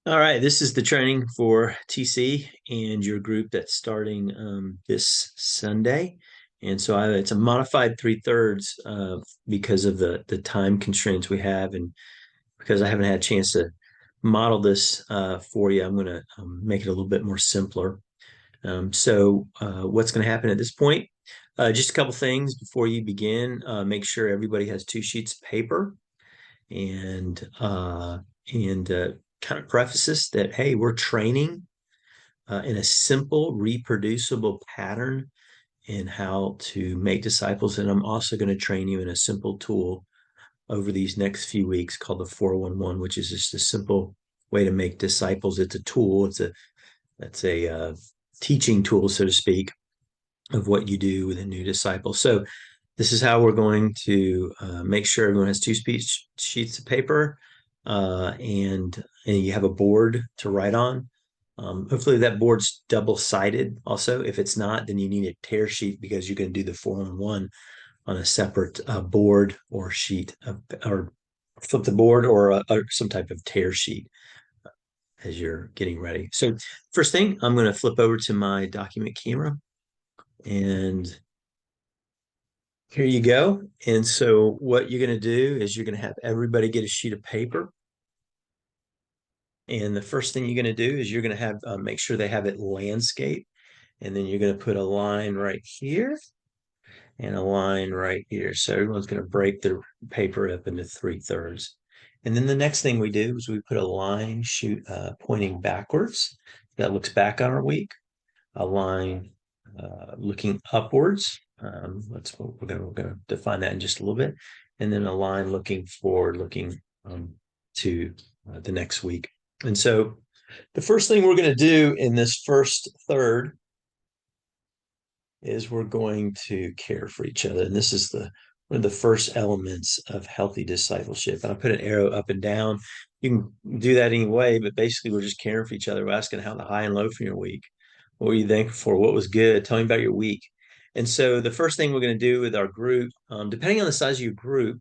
All right, this is the training for TC and your group that's starting this Sunday. And so it's a modified 3/3 because of the time constraints we have, and because I haven't had a chance to model this for you, I'm going to make it a little bit more simpler. What's going to happen at this point? Just a couple things before you begin. Make sure everybody has 2 sheets of paper and uh, and kind of prefaces that, hey, we're training in a simple, reproducible pattern in how to make disciples. And I'm also going to train you in a simple tool over these next few weeks called the 411, which is just a simple way to make disciples. It's a tool. It's a teaching tool, so to speak, of what you do with a new disciple. So this is how we're going to make sure everyone has 2 sheets of paper and you have a board to write on. Hopefully that board's double-sided also. If it's not, then you need a tear sheet because you can do the 411 on a separate board or sheet or flip the board or some type of tear sheet as you're getting ready. So first thing, I'm going to flip over to my document camera, and here you go. And so what you're going to do is you're going to have everybody get a sheet of paper. And the first thing you're going to do is you're going to have make sure they have it landscape. And then you're going to put a line right here and a line right here. So everyone's going to break the paper up into 3/3. And then the next thing we do is we put a line pointing backwards that looks back on our week, a line looking upwards. We're going to define that in just a little bit, and then a line looking forward, looking to the next week. And so, the first thing we're going to do in this first third is we're going to care for each other, and this is the one of the first elements of healthy discipleship. And I put an arrow up and down. You can do that anyway, but basically, we're just caring for each other. We're asking how the high and low for your week. What were you thankful for? What was good? Tell me about your week. And so the first thing we're going to do with our group, depending on the size of your group,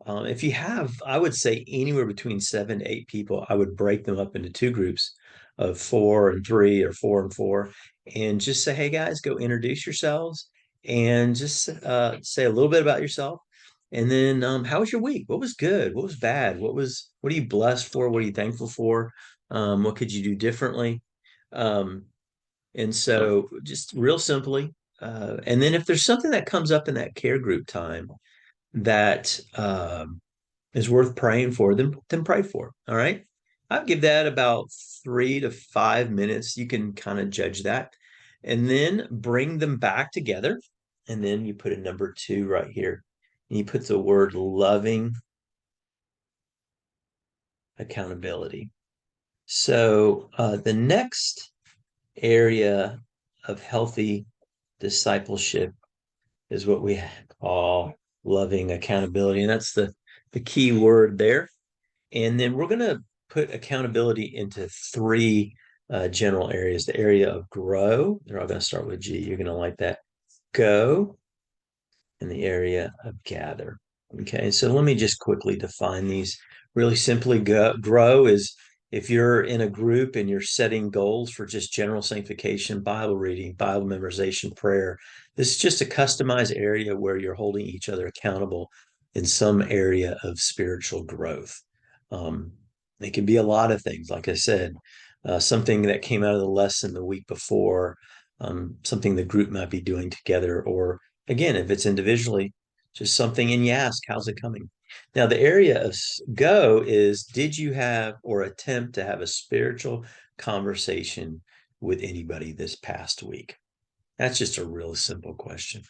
if you have, I would say anywhere between 7 to 8 people, I would break them up into 2 groups of 4 and 3 or 4 and 4, and just say, hey guys, go introduce yourselves and just say a little bit about yourself. And then, how was your week? What was good? What was bad? What are you blessed for? What are you thankful for? What could you do differently? Um, and so just real simply, and then if there's something that comes up in that care group time that is worth praying for, then pray for. All right. I'd give that about 3 to 5 minutes. You can kind of judge that. And then bring them back together. And then you put a number 2 right here. And you put the word loving accountability. So the next area of healthy discipleship is what we call loving accountability. And that's the key word there. And then we're going to put accountability into 3 general areas. The area of grow, they're all going to start with G. You're going to like that. Go, and the area of gather. Okay, so let me just quickly define these really simply. Grow is if you're in a group and you're setting goals for just general sanctification, Bible reading, Bible memorization, prayer. This is just a customized area where you're holding each other accountable in some area of spiritual growth. Um, it can be a lot of things, like I said, something that came out of the lesson the week before, something the group might be doing together, or again, if it's individually, just something, and you ask, how's it coming? Now, the area of go is, did you have or attempt to have a spiritual conversation with anybody this past week? That's just a real simple question.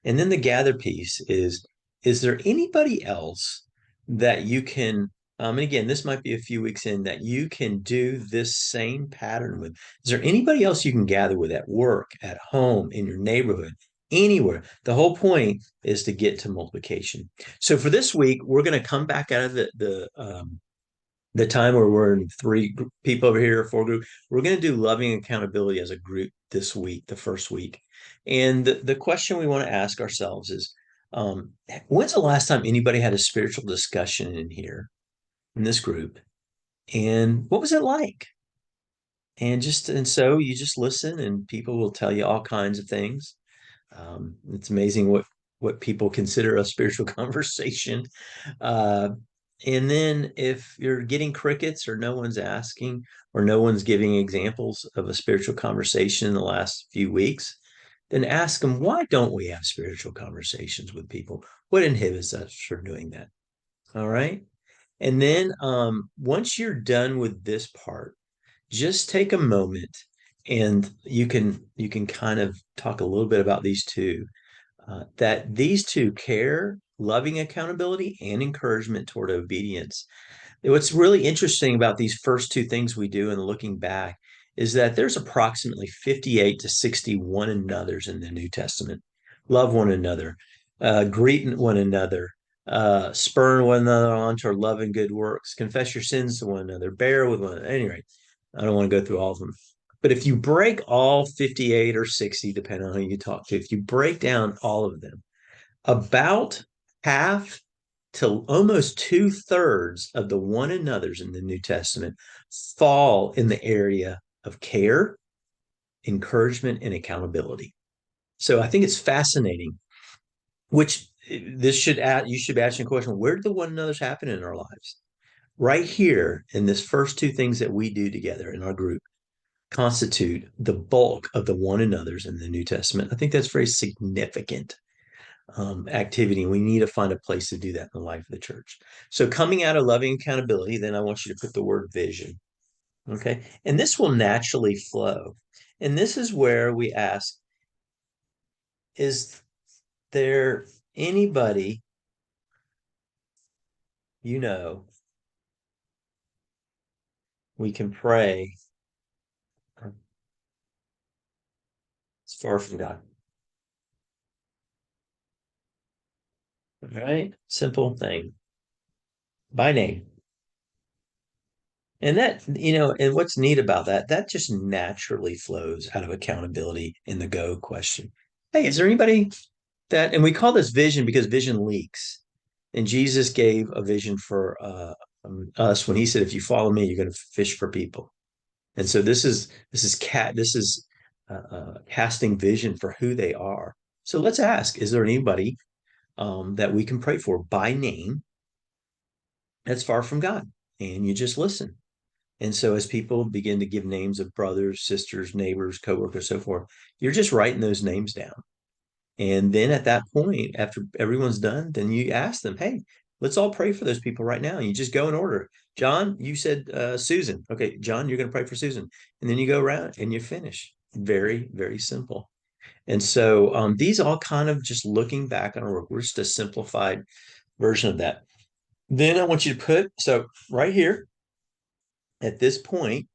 And then the gather piece is there anybody else that you can, and again, this might be a few weeks in, that you can do this same pattern with? Is there anybody else you can gather with at work, at home, in your neighborhood, anywhere? The whole point is to get to multiplication. So for this week, we're going to come back out of the time where we're in 3 people over here, 4 group. We're going to do loving accountability as a group this week, the first week. And the question we want to ask ourselves is, when's the last time anybody had a spiritual discussion in here, in this group, And what was it like? And so you just listen, and people will tell you all kinds of things. It's amazing what people consider a spiritual conversation. Uh, and then if you're getting crickets, or no one's asking, or no one's giving examples of a spiritual conversation in the last few weeks, then ask them, why don't we have spiritual conversations with people? What inhibits us from doing that? All right. And then once you're done with this part, just take a moment, and you can kind of talk a little bit about these two, that these two, care, loving accountability, and encouragement toward obedience. What's really interesting about these first two things we do, and looking back, is that there's approximately 58 to 60 one another's in the New Testament. Love one another, greet one another, spur one another on to love and good works, confess your sins to one another, bear with one another. Anyway, I don't want to go through all of them. But if you break all 58 or 60, depending on who you talk to, if you break down all of them, about half to almost two-thirds of the one another's in the New Testament fall in the area of care, encouragement, and accountability. So I think it's fascinating, which this should add, you should be asking a question, where do the one another's happen in our lives? Right here in this first two things that we do together in our group constitute the bulk of the one another's in the New Testament. I think that's very significant activity. We need to find a place to do that in the life of the church. So, coming out of loving accountability, then I want you to put the word vision. Okay. And this will naturally flow. And this is where we ask, is there anybody you know we can pray as far from God? All right. Simple thing, by name. And that, and what's neat about that, that just naturally flows out of accountability in the go question. Hey, is there anybody that, and we call this vision because vision leaks. And Jesus gave a vision for us when he said, if you follow me, you're going to fish for people. And so this is casting vision for who they are. So let's ask, is there anybody that we can pray for by name that's far from God? And you just listen. And so as people begin to give names of brothers, sisters, neighbors, coworkers, so forth, you're just writing those names down. And then at that point, after everyone's done, then you ask them, hey, let's all pray for those people right now. And you just go in order. John, you said Susan. Okay, John, you're going to pray for Susan. And then you go around and you finish. Very, very simple. And so these all kind of, just looking back on our work, we're just a simplified version of that. Then I want you to put, so right here at this point,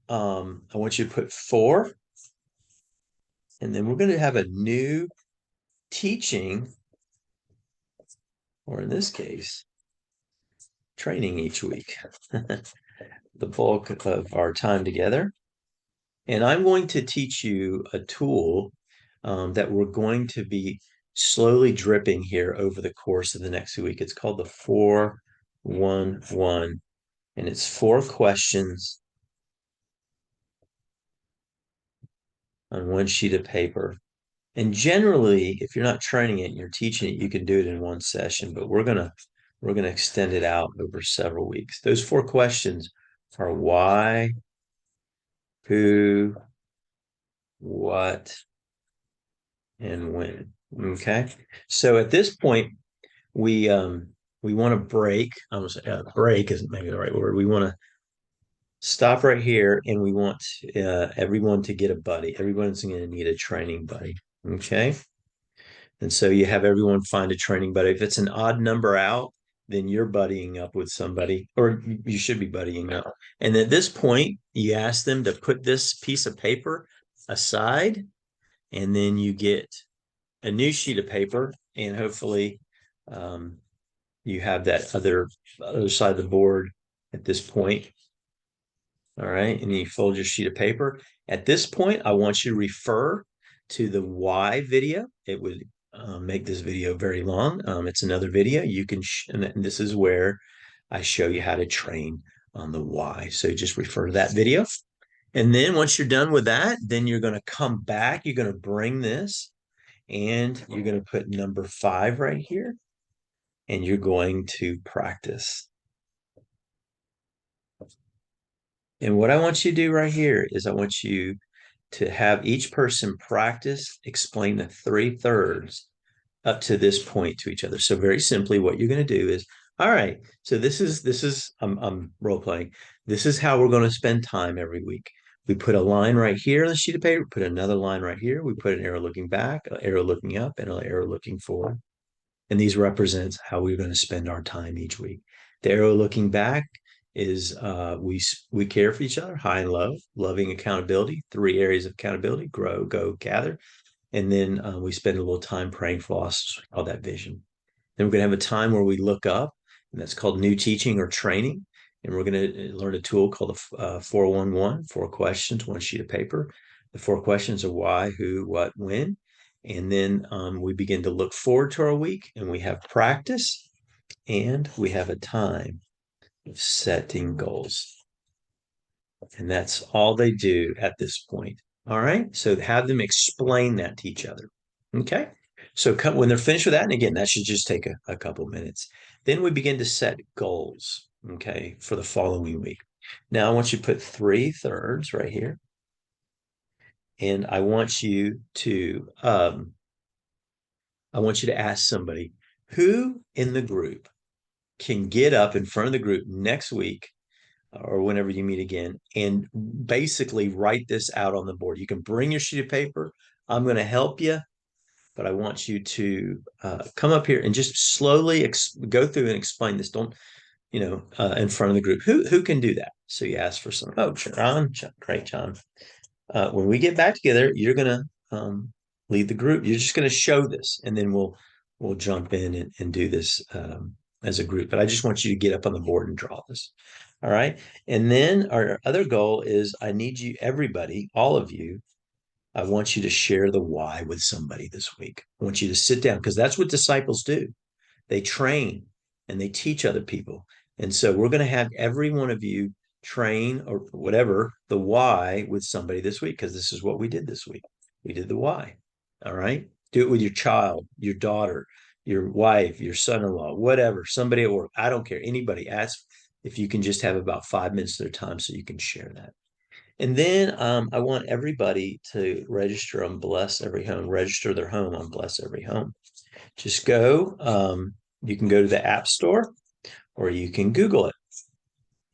I want you to put 4, and then we're going to have a new teaching, or in this case, training each week, the bulk of our time together. And I'm going to teach you a tool that we're going to be slowly dripping here over the course of the next week. It's called the 4-1-1, and it's 4 questions on one sheet of paper. And generally, if you're not training it and you're teaching it, you can do it in one session, but we're gonna extend it out over several weeks. Those 4 questions are why, who, what, and when. Okay. So at this point, we want to break. I was break isn't maybe the right word. We want to stop right here, and we want everyone to get a buddy. Everyone's going to need a training buddy. Okay. And so you have everyone find a training buddy. If it's an odd number out, then you're buddying up with somebody, or you should be buddying up. And at this point, you ask them to put this piece of paper aside, and then you get a new sheet of paper, and hopefully you have that other side of the board at this point. All right. And you fold your sheet of paper. At this point, I want you to refer to the why video. It would make this video very long. It's another video. You can, and this is where I show you how to train on the why. So just refer to that video. And then once you're done with that, then you're going to come back. You're going to bring this and you're going to put number 5 right here. And you're going to practice. And what I want you to do right here is I want you to have each person practice, explain the 3/3 up to this point to each other. So very simply, what you're going to do is, all right, so this is I'm role playing. This is how we're going to spend time every week. We put a line right here on the sheet of paper, put another line right here. We put an arrow looking back, an arrow looking up, and an arrow looking forward. And these represents how we're going to spend our time each week. The arrow looking back is we care for each other, high and low, loving accountability, 3 areas of accountability: grow, go, gather. And then we spend a little time praying for us, all that vision. Then we're going to have a time where we look up, and that's called new teaching or training. And we're going to learn a tool called the 411, 4 questions, 1 sheet of paper. The 4 questions are why, who, what, when. And then we begin to look forward to our week, and we have practice, and we have a time of setting goals. And that's all they do at this point. All right. So have them explain that to each other. Okay. So when they're finished with that, and again, that should just take a couple minutes, then we begin to set goals, okay, for the following week. Now I want you to put 3/3 right here. And I want you to ask somebody who in the group can get up in front of the group next week or whenever you meet again and basically write this out on the board. You can bring your sheet of paper. I'm going to help you, but I want you to come up here and just slowly go through and explain this. Don't, in front of the group. Who can do that? So you ask for some. Oh, John, great, John. When we get back together, you're going to lead the group. You're just going to show this, and then we'll jump in and do this as a group. But I just want you to get up on the board and draw this. All right. And then our other goal is I need you, everybody, all of you, I want you to share the why with somebody this week. I want you to sit down because that's what disciples do. They train and they teach other people. And so we're going to have every one of you train or whatever the why with somebody this week because this is what we did this week. We did the why. All right. Do it with your child, your daughter, your wife, your son-in-law, whatever, somebody at work. I don't care. Anybody. Ask if you can just have about 5 minutes of their time so you can share that. And then I want everybody to register on Bless Every Home, register their home on Bless Every Home. Just go. You can go to the App Store or you can Google it.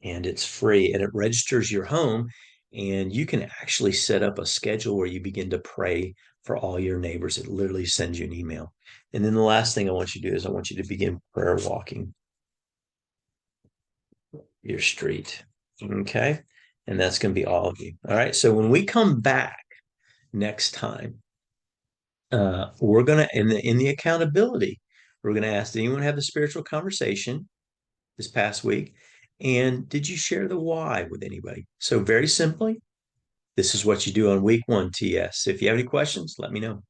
And it's free and it registers your home. And you can actually set up a schedule where you begin to pray for all your neighbors. It literally sends you an email. And then the last thing I want you to do is I want you to begin prayer walking your street. Okay. And that's going to be all of you. All right. So when we come back next time, we're going to, in the accountability, we're going to ask, did anyone have a spiritual conversation this past week? And did you share the why with anybody? So very simply, this is what you do on week 1 TS. If you have any questions, let me know.